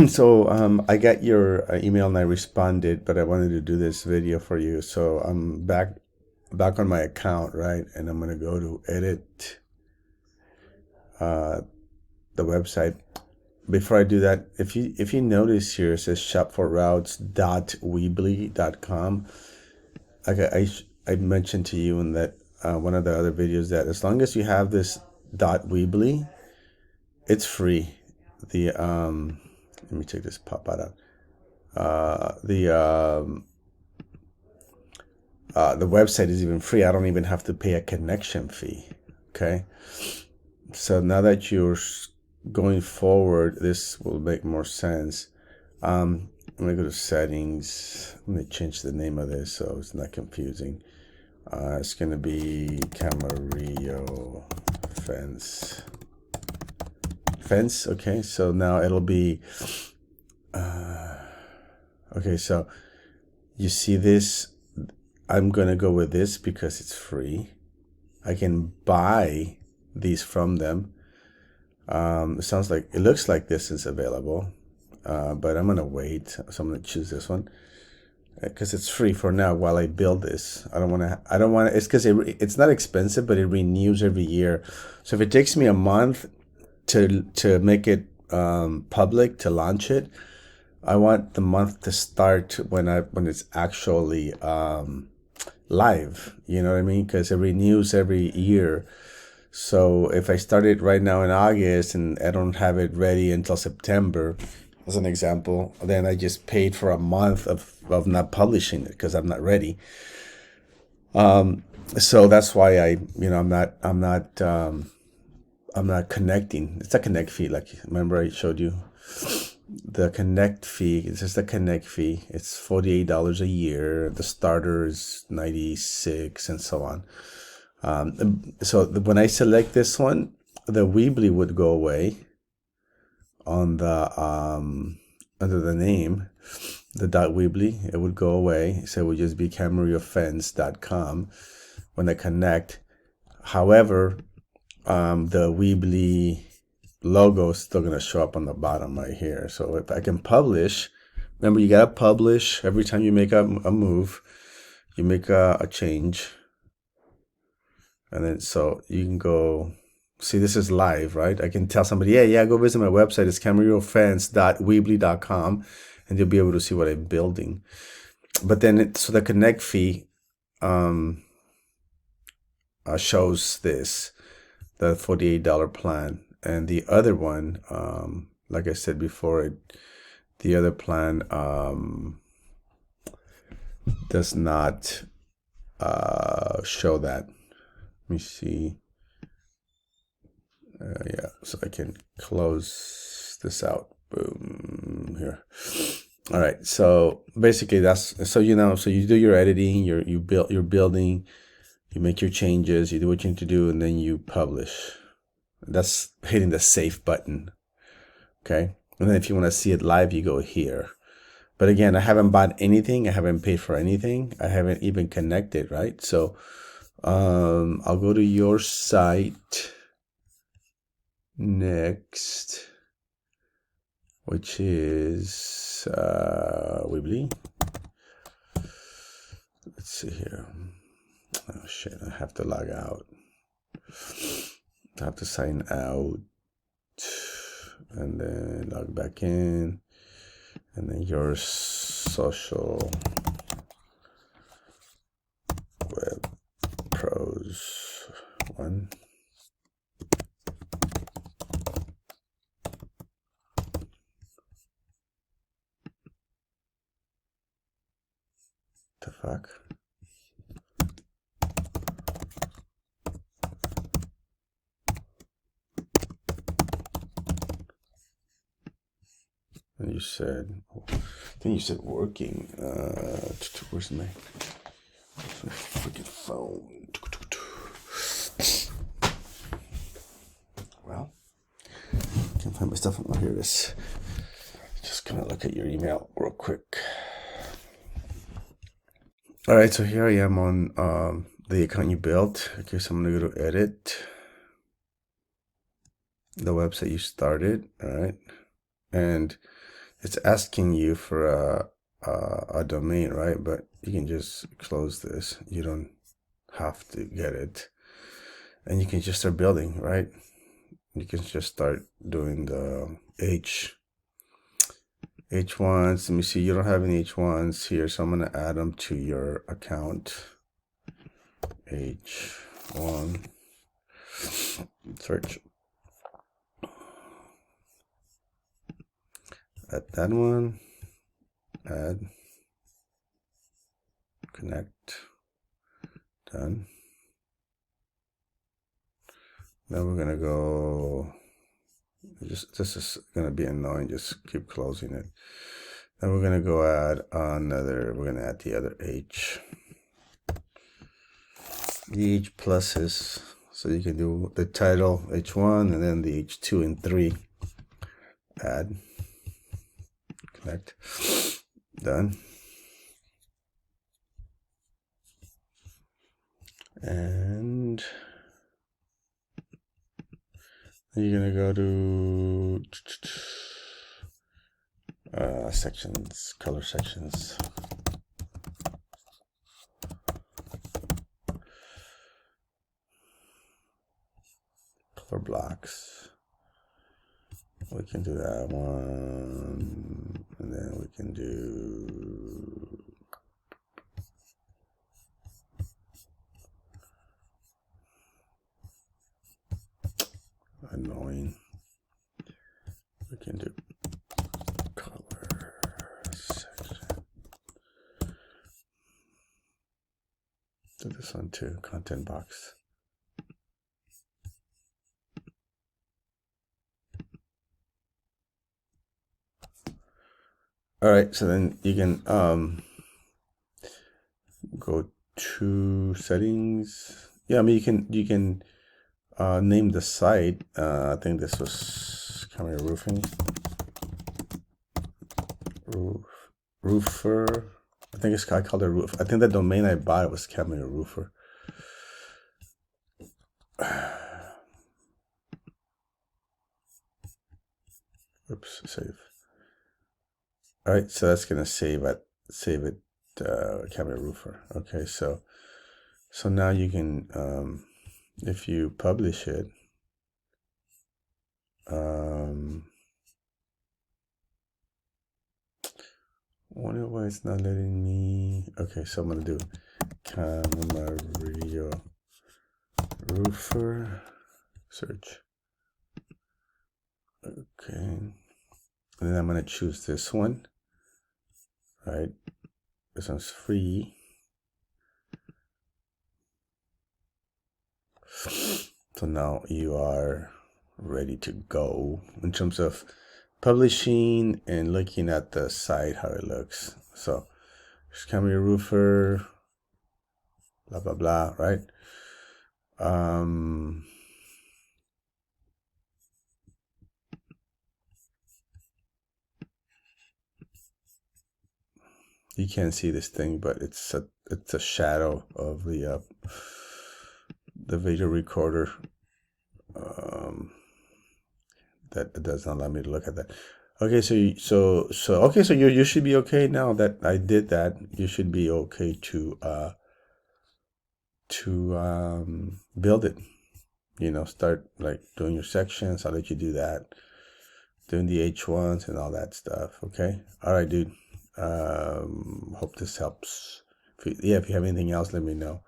So I got your email and I responded, but I wanted to do this video for you. So I'm back on my account, right? And I'm gonna go to edit uh, the website. Before I do that, if you notice here, it says shopforroutes.weebly.com. I mentioned to you in that one of the other videos that as long as you have this .weebly, it's free. The let me check this pop out. The website is even free. I don't even have to pay a connection fee. Okay. So now that you're going forward, this will make more sense. I'm gonna go to settings. Let me change the name of this so it's not confusing. It's gonna be Camarillo fence. Okay, so now it'll be okay, so you see this. I'm gonna go with this because it's free. I can buy these from them. It looks like this is available, but I'm gonna wait. So I'm gonna choose this one because it's free for now while I build this. I don't want to. It's because it's not expensive, but it renews every year. So if it takes me a month to make it public, to launch it, I want the month to start when it's actually live. You know what I mean? Because it renews every year. So if I start it right now in August and I don't have it ready until September, as an example, then I just paid for a month of not publishing it because I'm not ready. So that's why I'm not connecting. It's a connect fee. Like, remember I showed you the connect fee. It's just a connect fee. It's $48 a year. The starter is $96 and so on. So when I select this one, the Weebly would go away on the under the name, the .weebly. It would go away. So it would just be CamarillofFence.com when I connect. However, the Weebly logo is still gonna show up on the bottom right here. So if I can publish, remember you gotta publish every time you make a move, you make a change. And then so you can go see, this is live, right? I can tell somebody, yeah, go visit my website. It's camarillofence.weebly.com, and you'll be able to see what I'm building. But then so the connect fee shows this, the $48 plan, and the other one, like I said before, the other plan does not show that. Let me see. Yeah, so I can close this out. Boom, here. All right, so basically so you do your editing, you're building, you make your changes, you do what you need to do, and then you publish. That's hitting the save button. Okay, and then if you want to see it live, you go here. But again, I haven't bought anything, I haven't paid for anything, I haven't even connected, right? So I'll go to your site next, which is Weebly. Let's see here. Oh shit, I have to log out. I have to sign out and then log back in, and then your social web pros one. The fuck? And you said, I think you said working. Where's my freaking phone? Well, can't find my stuff. Oh, here it is. Just gonna look at your email real quick. All right, so here I am on the account you built. Okay, so I'm gonna go to edit the website you started. All right, and it's asking you for a domain, right? But you can just close this. You don't have to get it, and you can just start building, right? You can just start doing the H1s. Let me see, you don't have any H1s here, so I'm gonna add them to your account. H1 search. Add that one. Add. Connect. Done. Now we're gonna go. This is gonna be annoying. Just keep closing it. Then we're gonna go add another. We're gonna add the other H. The H pluses, so you can do the title H1 and then the H2 and 3. Add. Connect. Done. And you're gonna go to sections, color sections. Color blocks. We can do that one, and then we can do annoying. We can do color section. Do this one too, content box. All right, so then you can go to settings. Yeah, I mean you can name the site. I think this was Camera Roofing. Roofer. I think I called it roof. I think the domain I bought was Camera Roofer. Oops, save. All right, so that's gonna save it. Camera Roofer. Okay, so now you can, if you publish it, wonder why it's not letting me. Okay, so I'm gonna do Camera Roofer search. Okay, and then I'm gonna choose this one. Right, this one's free. So now you are ready to go in terms of publishing and looking at the site, how it looks. So there's Camera Roofer, blah blah blah, right? You can't see this thing, but it's a shadow of the video recorder. That does not allow me to look at that. Okay, so you should be okay now that I did that. You should be okay to build it. You know, start like doing your sections. I'll let you do that, doing the H1s and all that stuff. Okay, all right, dude. Hope this helps. If you have anything else, let me know.